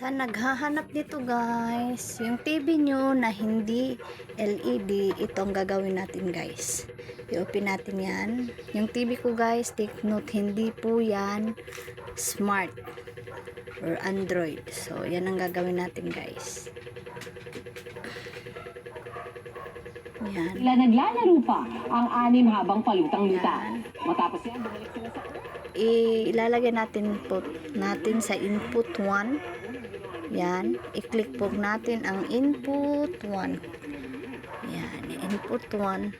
Sa naghahanap dito guys, yung TV nyo na hindi LED, itong gagawin natin guys. I-open natin yan. Yung TV ko guys, take note, hindi po yan smart or Android. So, yan ang gagawin natin guys. Yan. Sila naglalaro pa ang anim habang palutang-luta. Matapos yan, bumalik sila sa Ilalagay natin sa input 1. Yan, i-click po natin ang input 1. Yan, input 1.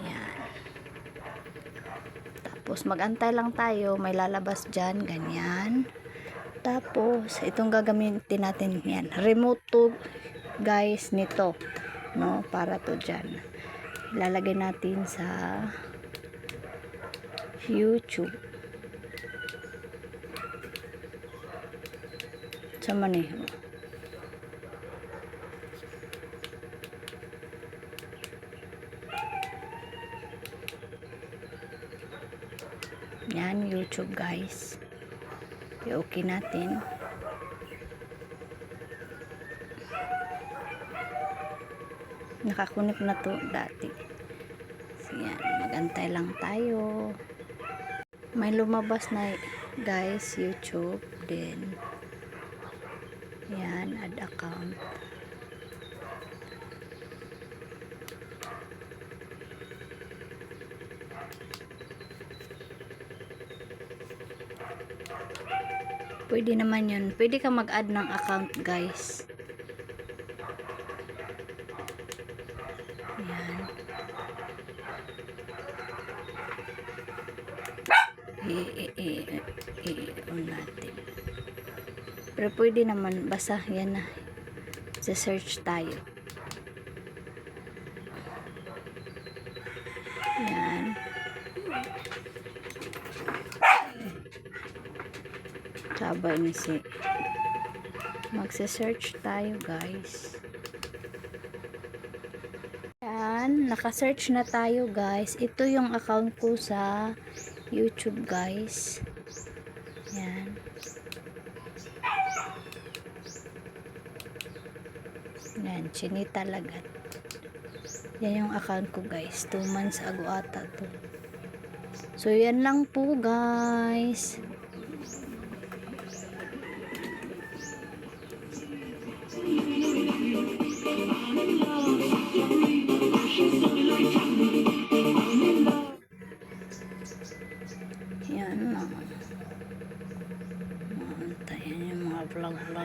Yan. Tapos magantay lang tayo, may lalabas diyan, ganyan. Tapos itong gagamitin natin yan, remote to guys nito, no, para to diyan. Ilalagay natin sa YouTube. Sa maneho. Yan, YouTube guys. I-okay natin. Nakakunik na to dati. So, yan, magantay lang tayo. May lumabas na guys, YouTube din. Yan, add account. Pwede naman yun. Pwede ka mag-add ng account guys. Yan. I-on natin. Pero pwede naman, basta yan na. Sa-search tayo. Yan. Sabay ni si. Magsa-search tayo guys. Yan. Naka-search na tayo guys. Ito yung account ko sa YouTube guys. Yan. Yan, Chinita Lagat. Yan yung account ko guys. 2 months ago ata to. So yan lang po guys. Yan lang. Yan yung mga vlog ko.